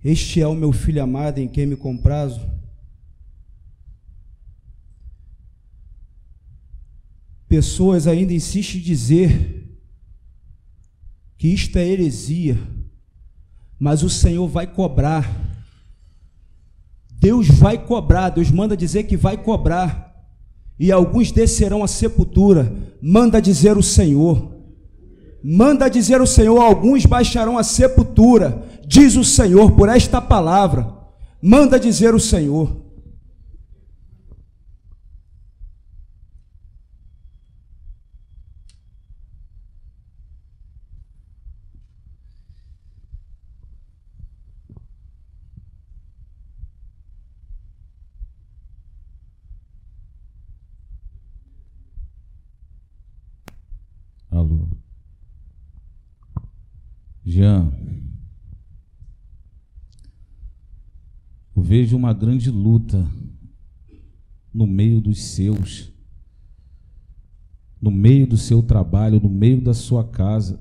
este é o meu filho amado em quem me comprazo, pessoas ainda insistem em dizer que isto é heresia, mas o Senhor vai cobrar. Deus vai cobrar, Deus manda dizer que vai cobrar, e alguns descerão à sepultura, manda dizer o Senhor. Manda dizer o Senhor, alguns baixarão a sepultura, diz o Senhor, por esta palavra, manda dizer o Senhor. Alô. Jean, eu vejo uma grande luta no meio dos seus, no meio do seu trabalho, no meio da sua casa.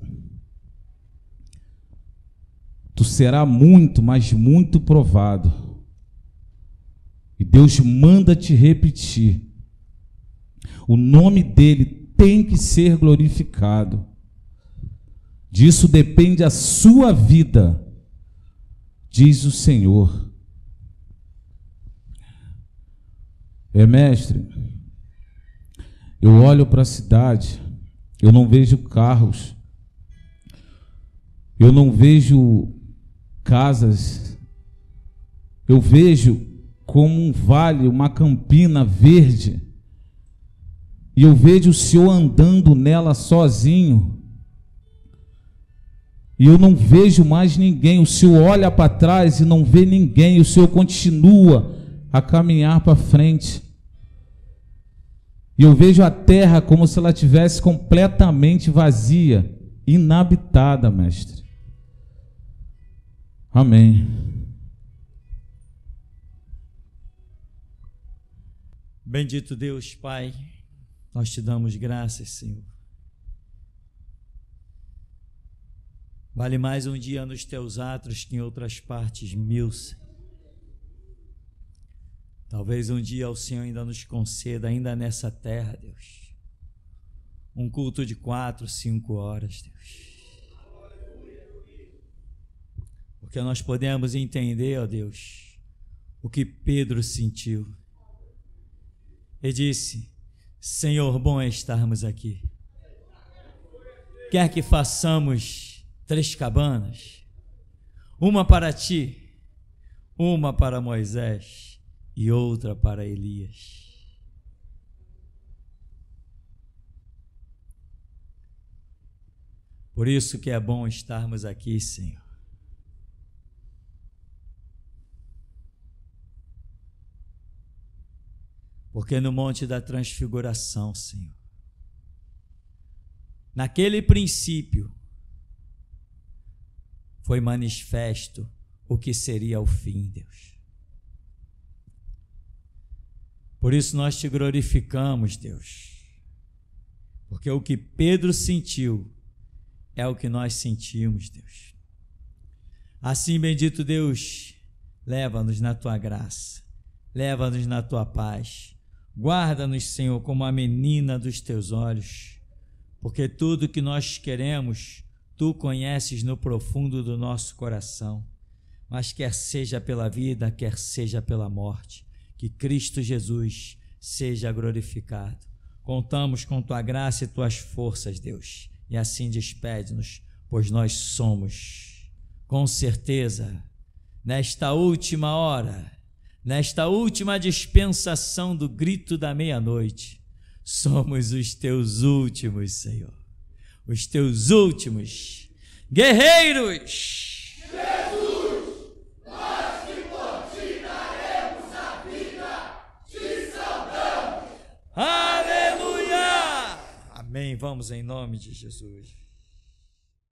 Tu será muito, mas muito provado. E Deus manda te repetir. O nome dele tem que ser glorificado. Disso depende a sua vida, diz o Senhor. Mestre, eu olho para a cidade, eu não vejo carros, eu não vejo casas, eu vejo como um vale, uma campina verde, e eu vejo o Senhor andando nela sozinho, e eu não vejo mais ninguém. O Senhor olha para trás e não vê ninguém, o Senhor continua a caminhar para frente, e eu vejo a terra como se ela tivesse completamente vazia, inabitada, mestre. Amém. Bendito Deus, Pai, nós te damos graças, Senhor. Vale mais um dia nos teus atos que em outras partes 1000. Talvez um dia o Senhor ainda nos conceda, ainda nessa terra, Deus, um culto de 4, 5 horas, Deus. Porque nós podemos entender, ó Deus, o que Pedro sentiu. Ele disse: Senhor, bom é estarmos aqui. Quer que façamos 3 cabanas, uma para ti, uma para Moisés e outra para Elias. Por isso que é bom estarmos aqui, Senhor. Porque no Monte da Transfiguração, Senhor, naquele princípio, foi manifesto o que seria o fim, Deus. Por isso nós te glorificamos, Deus, porque o que Pedro sentiu é o que nós sentimos, Deus. Assim, bendito Deus, leva-nos na tua graça, leva-nos na tua paz, guarda-nos, Senhor, como a menina dos teus olhos, porque tudo que nós queremos, tu conheces no profundo do nosso coração, mas quer seja pela vida, quer seja pela morte, que Cristo Jesus seja glorificado. Contamos com tua graça e tuas forças, Deus, e assim despede-nos, pois nós somos, com certeza, nesta última hora, nesta última dispensação do grito da meia-noite, somos os teus últimos, Senhor, os teus últimos guerreiros. Jesus, nós que por ti daremos a vida, te saudamos. Aleluia! Amém. Vamos em nome de Jesus.